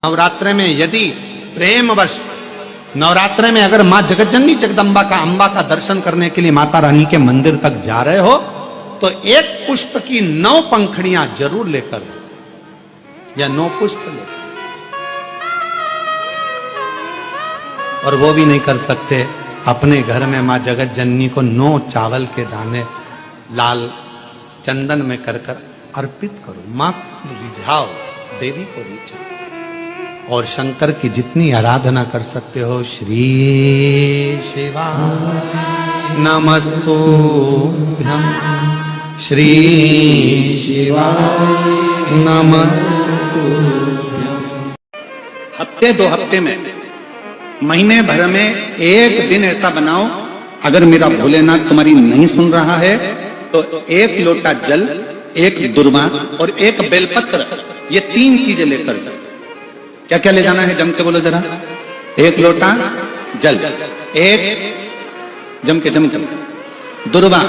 नवरात्र में यदि प्रेमवश नवरात्र में अगर मां जगतजननी जगदम्बा का अंबा का दर्शन करने के लिए माता रानी के मंदिर तक जा रहे हो तो एक पुष्प की 9 पंखड़ियां जरूर लेकर जाओ या 9 पुष्प लेकर, और वो भी नहीं कर सकते अपने घर में मां जगतजननी को 9 चावल के दाने लाल चंदन में कर कर अर्पित करो। मां को रिझाओ, देवी को रिझाओ, और शंकर की जितनी आराधना कर सकते हो। श्री शिवाय नमस्तुभ्यं, श्री शिवाय नमस्तुभ्यं। हफ्ते 2 हफ्ते में, महीने भर में एक दिन ऐसा बनाओ, अगर मेरा भोलेनाथ तुम्हारी नहीं सुन रहा है तो 1 लोटा जल, 1 दुर्वा और 1 बेलपत्र, ये 3 चीजें लेकर जाओ। क्या क्या ले जाना है, जम के बोलो जरा। 1 लोटा जल, 1 जम के दुर्वा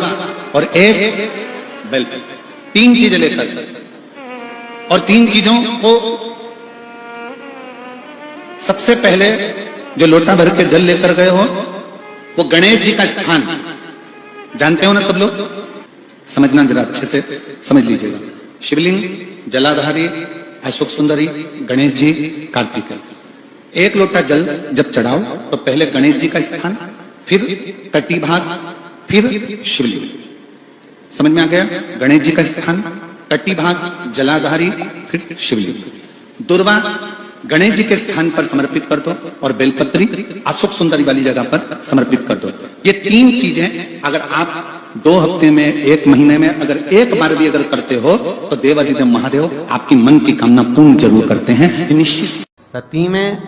और 1 बेल, 3 चीजें लेकर, और 3 चीजों को सबसे पहले जो लोटा भर के जल लेकर गए हो वो गणेश जी का स्थान जानते हो ना सब लोग, समझना जरा अच्छे से समझ लीजिएगा। शिवलिंग, जलाधारी, अशोक सुंदरी, गणेश जी, कार्तिकेय। 1 लोटा जल जब चढ़ाओ तो पहले गणेश जी का स्थान, फिर तटी भाग, फिर शिवलिंग। समझ में आ गया? गणेश जी का स्थान, तटी भाग, जलाधारी, फिर शिवलिंग। दुर्वा गणेश जी के स्थान पर समर्पित कर दो और बेलपत्री अशोक सुंदरी वाली जगह पर समर्पित कर दो। ये 3 चीजें अगर आप 2 हफ्ते में, 1 महीने में अगर एक बार भी अगर करते हो तो देवाधिदेव महादेव आपकी मन की कामना पूर्ण जरूर करते हैं, निश्चित। सती में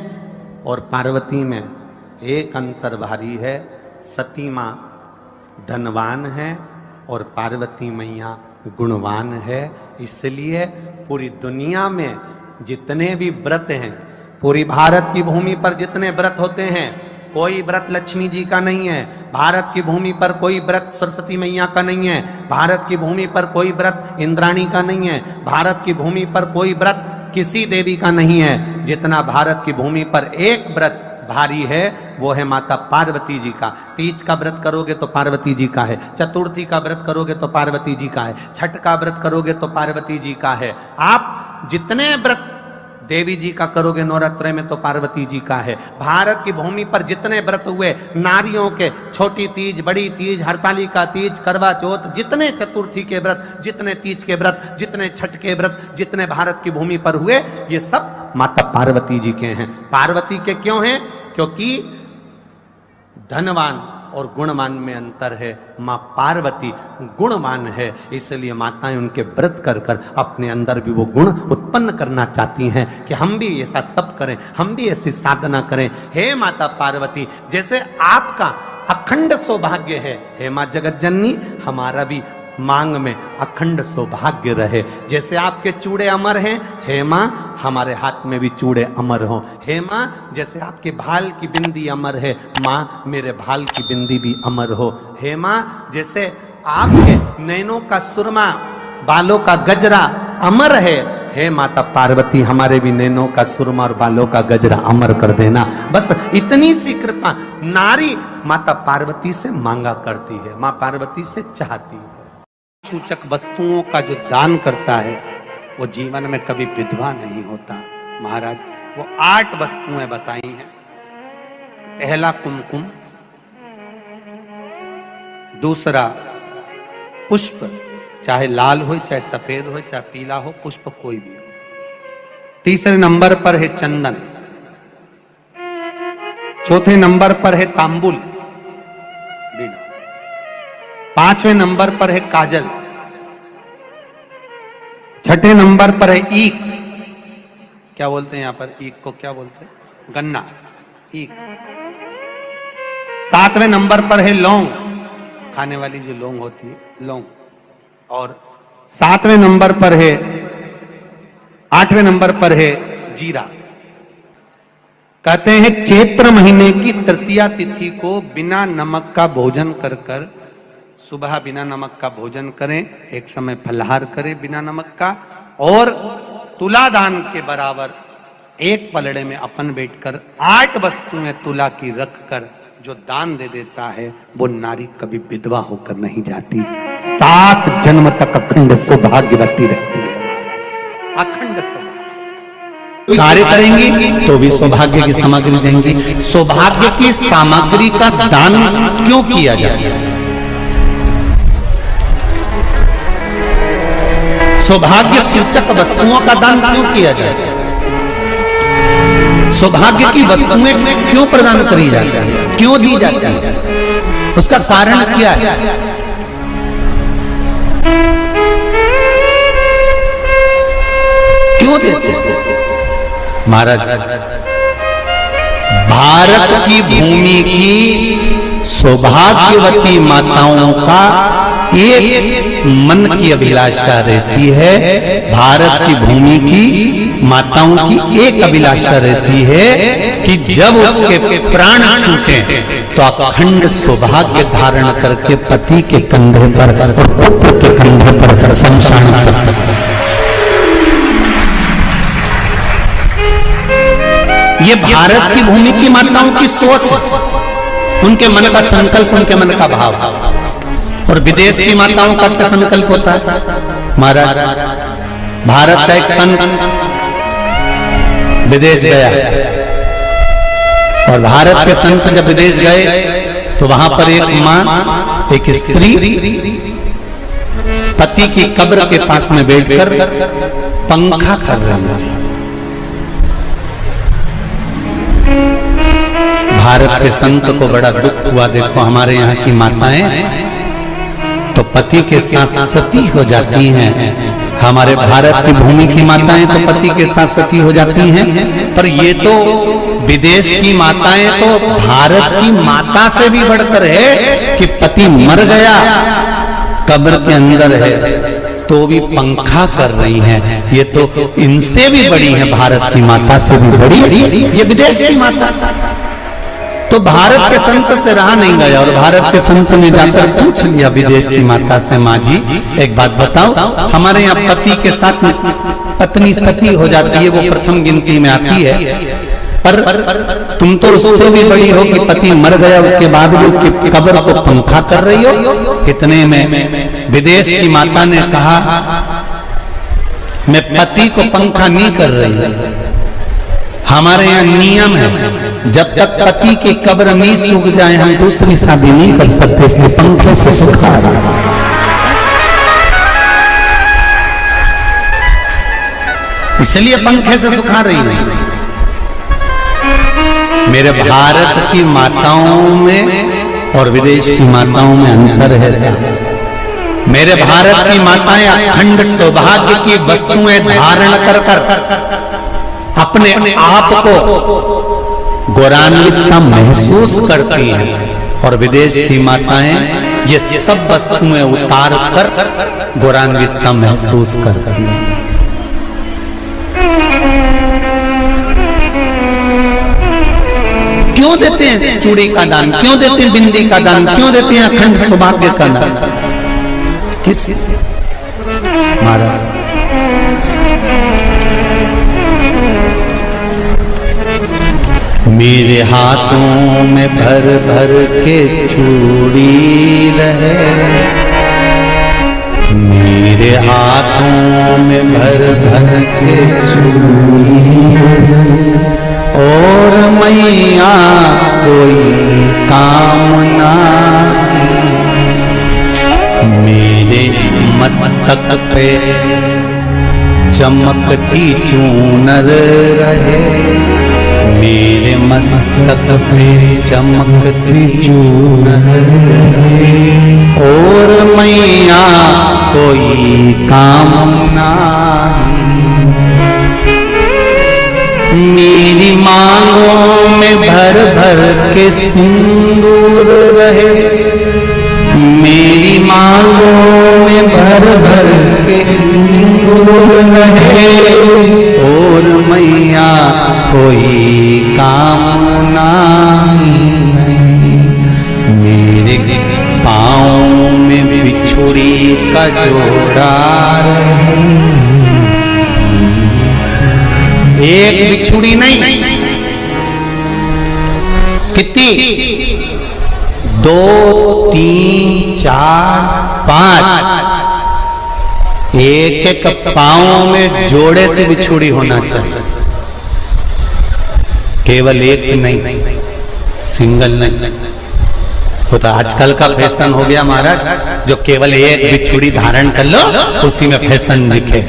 और पार्वती में एक अंतर भारी है। सती मां धनवान है और पार्वती मैया गुणवान है। इसलिए पूरी दुनिया में जितने भी व्रत हैं, पूरी भारत की भूमि पर जितने व्रत होते हैं, कोई व्रत लक्ष्मी जी का नहीं है। भारत की भूमि पर कोई व्रत सरस्वती मैया का नहीं है। भारत की भूमि पर कोई व्रत इंद्राणी का नहीं है। भारत की भूमि पर कोई व्रत किसी देवी का नहीं है। जितना भारत की भूमि पर एक व्रत भारी है वो है माता पार्वती जी का। तीज का व्रत करोगे तो पार्वती जी का है, चतुर्थी का व्रत करोगे तो पार्वती जी का है, छठ का व्रत करोगे तो पार्वती जी का है। आप जितने व्रत देवी जी का करोगे नवरात्र में तो पार्वती जी का है। भारत की भूमि पर जितने व्रत हुए नारियों के, छोटी तीज, बड़ी तीज, हरतालिका तीज, करवा चौथ, जितने चतुर्थी के व्रत, जितने तीज के व्रत, जितने छठ के व्रत, जितने भारत की भूमि पर हुए, ये सब माता पार्वती जी के हैं। पार्वती के क्यों हैं? क्योंकि धनवान और गुणवान में अंतर है। मां पार्वती गुणवान है, इसलिए माताएं उनके व्रत कर कर अपने अंदर भी वो गुण उत्पन्न करना चाहती हैं कि हम भी ऐसा तप करें, हम भी ऐसी साधना करें। हे माता पार्वती, जैसे आपका अखंड सौभाग्य है, हे मां जगतजननी हमारा भी मांग में अखंड सौभाग्य रहे। जैसे आपके चूड़े अमर हैं, हे मां हमारे हाथ में भी चूड़े अमर हो। हे मां जैसे आपके भाल की बिंदी अमर है, मां मेरे भाल की बिंदी भी अमर हो। हे मां जैसे आपके नैनों का सुरमा, बालों का गजरा अमर है, हे माता पार्वती हमारे भी नैनों का सुरमा और बालों का गजरा अमर कर देना। बस इतनी सी कृपा नारी माता पार्वती से मांगा करती है, मां पार्वती से चाहती है। सूचक वस्तुओं का जो दान करता है वो जीवन में कभी विधवा नहीं होता। महाराज वो 8 वस्तुएं बताई हैं। पहला कुमकुम, दूसरा पुष्प, चाहे लाल हो, चाहे सफेद हो, चाहे पीला हो, पुष्प कोई भी हो। तीसरे नंबर पर है चंदन। चौथे नंबर पर है तांबुल, 5वें नंबर पर है काजल। 6ठे नंबर पर है ईख। क्या बोलते हैं यहां पर ईख को? क्या बोलते हैं? गन्ना, ईख। 7वें नंबर पर है लौंग, खाने वाली जो लौंग होती है, लौंग। और 7वें नंबर पर है, 8वें नंबर पर है जीरा। कहते हैं चैत्र महीने की तृतीया तिथि को बिना नमक का भोजन कर कर, सुबह बिना नमक का भोजन करें, एक समय फलाहार करें बिना नमक का, और तुलादान के बराबर एक पलड़े में अपन बैठकर 8 वस्तुएं तुला की रख कर जो दान दे देता है वो नारी कभी विधवा होकर नहीं जाती, 7 जन्म तक अखंड सौभाग्यवती रहती है। अखंड सौभाग्य कार्य करेंगी तो भी सौभाग्य की सामग्री देंगी। सौभाग्य की सामग्री का दान क्यों किया जाता है? सौभाग्य सूचक वस्तुओं का दान क्यों किया जाता है? सौभाग्य की वस्तुएं क्यों प्रदान करी जाती है, क्यों दी जाती है? उसका कारण क्या है? क्यों देते हैं? महाराज, भारत की भूमि की सौभाग्यवती माताओं का एक मन की अभिलाषा रहती है, भारत की भूमि की माताओं की एक अभिलाषा रहती है कि जब उसके प्राण छूटे तो अखंड सौभाग्य धारण करके पति के कंधे पर और पुत्र के कंधे पर शमशान पर। ये भारत की भूमि की माताओं की सोच, उनके मन का संकल्प, उनके मन का भाव। और विदेश की माताओं का क्या संकल्प होता है? महाराज, भारत का एक संत विदेश गया और भारत के संत जब विदेश गए तो वहां पर एक मां, एक स्त्री पति की कब्र के पास में बैठकर पंखा कर रही थी। भारत के संत को बड़ा दुख हुआ, देखो हमारे यहाँ की माताएं तो पति के साथ सती हो जाती हैं, हमारे भारत की भूमि की माताएं तो पति के साथ सती हो जाती हैं, पर ये तो विदेश की माताएं तो भारत की माता से भी बढ़कर है कि पति मर गया, कब्र के अंदर है तो भी पंखा कर रही हैं। ये तो इनसे भी बड़ी है, भारत की माता से भी बड़ी ये विदेश की माता। तो भारत के संत से रहा नहीं गया और भारत के संत ने जाकर पूछ लिया विदेश की माता से, माँ जी एक बात बताओ, हमारे यहाँ पति के साथ पत्नी सती हो जाती है, वो प्रथम गिनती में आती है, पर तुम तो उससे भी बड़ी हो कि पति मर गया उसके बाद भी उसकी कब्र को पंखा कर रही हो। इतने में विदेश की माता ने कहा, मैं पति को पंखा नहीं कर रही, हमारे यहाँ नियम है जब तक पति की कब्र नहीं सूख जाए हम दूसरी शादी नहीं कर सकते, इसलिए पंखे से सुखा रहा। इसलिए पंखे से सुखा रही है। मेरे भारत की माताओं में और विदेश की माताओं में अंतर है सर। मेरे भारत की माताएं अखंड सौभाग्य की वस्तुएं धारण कर कर अपने आप को गौरवान्वित महसूस करती हैं और विदेश की माताएं ये सब वस्तुएं उतार कर गौरवान्वित महसूस करती हैं। क्यों देते हैं चूड़ी का दान, क्यों देते हैं बिंदी का दान, क्यों देते हैं अखंड सौभाग्य का दान? किस महाराज मेरे हाथों में भर भर के चूड़ी रहे, मेरे हाथों में भर भर के चूड़ी और मैया कोई कामना, मेरे मस्तक पे चमकती चूनर रहे, मेरे मस्तक पे चमकती चूनर और मैया कोई कामना, मेरी मांगों में भर भर के सिंदूर रहे, मेरी मांगों में भर भर के सिंदूर रहे और मैया कोई कामना नहीं, मेरे पाँव में बिछुड़ी का जोड़ा रहे, एक बिछुड़ी नहीं, कितनी? 2, 3, 4, 5, एक एक पांव में जोड़े से बिछुड़ी होना चाहिए, केवल एक नहीं, सिंगल नहीं। वो तो आजकल का फैशन हो गया महाराज, जो केवल एक बिछुड़ी धारण कर लो उसी में फैशन दिखे।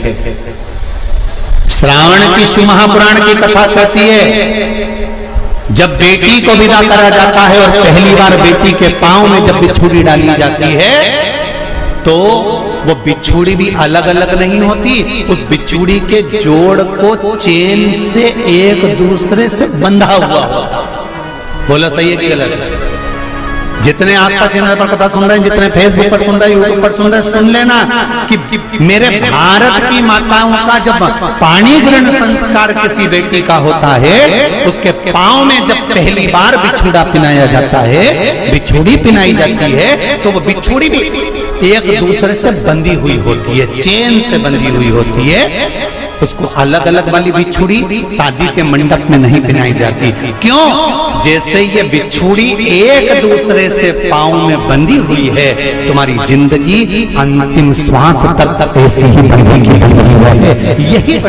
श्रावण की शिव महापुराण की कथा कहती है, जब बेटी को विदा करा जाता है और पहली बार बेटी के पांव में जब बिछुड़ी डाली जाती है तो वो बिछुड़ी भी अलग अलग नहीं होती, उस बिछुड़ी के जोड़ को चेन से एक दूसरे से बंधा हुआ होता। बोला सही है कि गलत है? जितने आस्था चैनल पर कथा सुन रहे हैं, जितने फेसबुक पर सुन रहे हैं, यूट्यूब पर सुन रहे हैं, सुन लेना कि मेरे भारत की माताओं का जब पाणी ग्रहण संस्कार किसी बेटी का होता है, उसके पांव में जब पहली बार बिछुड़ा पिनाया जाता है, बिछुड़ी पिनाई जाती है, तो वो बिछुड़ी भी एक दूसरे से बंधी हुई होती है, चेन से बंधी हुई होती है। उसको अलग अलग वाली बिछुड़ी शादी के मंडप में नहीं पहनाई जाती। क्यों? जैसे ये बिछुड़ी एक दूसरे से पांव में बंधी हुई है, तुम्हारी जिंदगी अंतिम श्वास तक ऐसी ही बंधी है, यही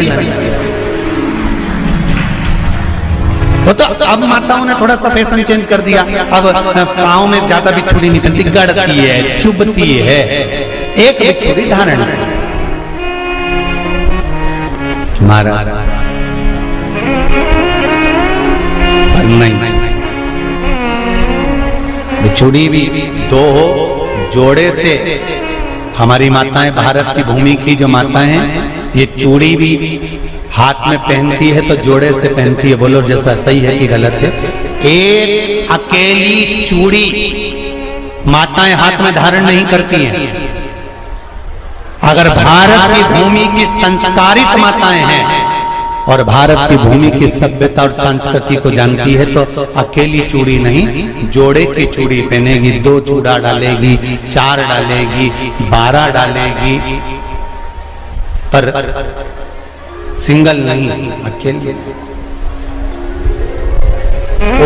तो अब माताओं ने थोड़ा सा फैशन चेंज कर दिया, अब पांव में ज्यादा बिछुड़ी नहीं पहनती, गड़ती है, चुभती है, एक बिछुड़ी धारण महाराज। पर नहीं, बिछुड़ी भी दो हो, जोड़े से। हमारी माताएं, भारत की भूमि की जो माताएं हैं, ये चूड़ी भी हाथ में पहनती है तो जोड़े से पहनती है। बोलो जैसा सही है कि गलत है? एक अकेली चूड़ी माताएं हाथ में धारण नहीं करती हैं। अगर भारत की भूमि की संस्कारित माताएं हैं और भारत की भूमि की सभ्यता और संस्कृति को जानती है तो अकेली चूड़ी नहीं, जोड़े की चूड़ी पहनेगी, 2 चूड़ा डालेगी, 4 डालेगी, 12 डालेगी, पर सिंगल नहीं, अकेले।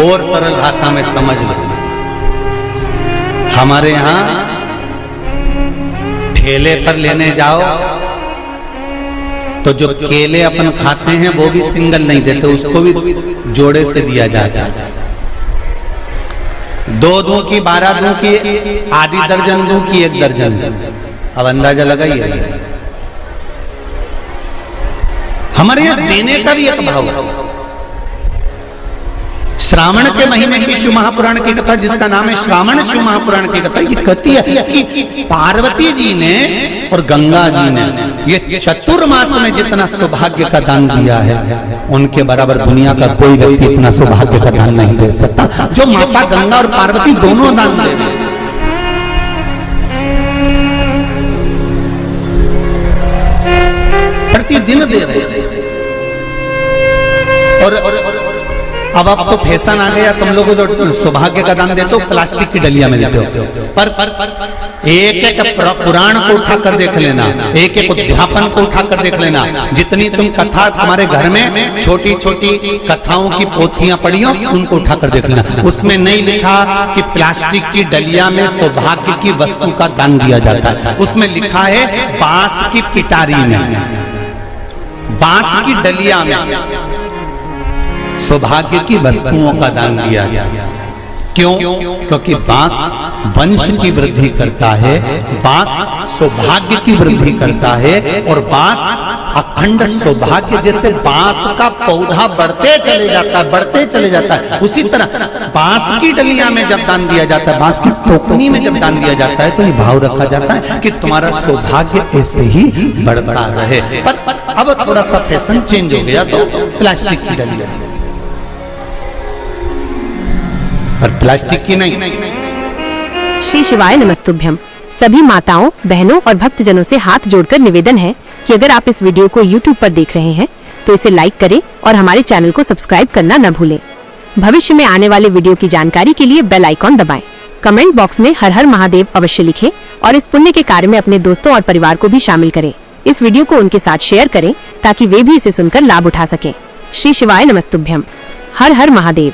और सरल भाषा में समझ लो, हमारे यहां ठेले पर लेने जाओ तो जो केले अपन खाते हैं वो भी सिंगल नहीं देते, उसको भी जोड़े से दिया जाता है। 2 दूं की, 12 दूं की, आधी दर्जन दूं की, 1 दर्जन दूं। अब अंदाजा लगाइए, हमारे यहां देने का भी एक भाव है। श्रावण के महीने की शिव महापुराण की कथा, जिसका नाम है श्रावण शिव महापुराण की कथा, ये कहती है कि पार्वती जी ने और गंगा जी ने ये चतुर्मास में जितना सौभाग्य का दान दिया है, उनके बराबर दुनिया का कोई व्यक्ति इतना सौभाग्य का दान नहीं दे सकता जो माता गंगा और पार्वती दोनों दान दे रहे हैं। प्रतिदिन दे रहे हैं। और अब तो फैशन आ गया, तुम लोगों जो सौभाग्य का दान देते हो प्लास्टिक की डलिया में देते हो, पर एक एक पुराण को उठा कर देख लेना, एक एक उद्यापन को उठा कर देख लेना। जितनी तुम कथा तुम्हारे घर में छोटी छोटी कथाओं की पोथियां पढ़ी हो, उनको उठा कर देख लेना, उसमें नहीं लिखा कि प्लास्टिक की डलिया में सौभाग्य की वस्तु का दान दिया जाता है। उसमें लिखा है बांस की पिटारी में, बांस की डलिया में सौभाग्य की वस्तुओं का दान दिया गया। क्यों? क्योंकि बांस वंश की वृद्धि करता है, बांस सौभाग्य की वृद्धि करता है, और बांस अखंड सौभाग्य। जैसे बांस का पौधा बढ़ते चले जाता है, बढ़ते चले जाता है, उसी तरह बांस की डलिया में जब दान दिया जाता है, बांस की टोकनी में जब दान दिया जाता है, तो ये भाव रखा जाता है कि तुम्हारा सौभाग्य ऐसे ही बढ़ता रहे। पर अब थोड़ा सा फैशन चेंज हो गया, तो प्लास्टिक की डलिया, पर प्लास्टिक की नहीं। श्री शिवाय नमस्तुभ्यम। सभी माताओं, बहनों और भक्तजनों से हाथ जोड़कर निवेदन है कि अगर आप इस वीडियो को YouTube पर देख रहे हैं तो इसे लाइक करें और हमारे चैनल को सब्सक्राइब करना न भूलें। भविष्य में आने वाले वीडियो की जानकारी के लिए बेल आइकॉन दबाएं। कमेंट बॉक्स में हर हर महादेव अवश्य लिखें और इस पुण्य के कार्य में अपने दोस्तों और परिवार को भी शामिल करें। इस वीडियो को उनके साथ शेयर करें ताकि वे भी इसे सुनकर लाभ उठा सकें। श्री शिवाय नमस्तुभ्यम। हर हर महादेव।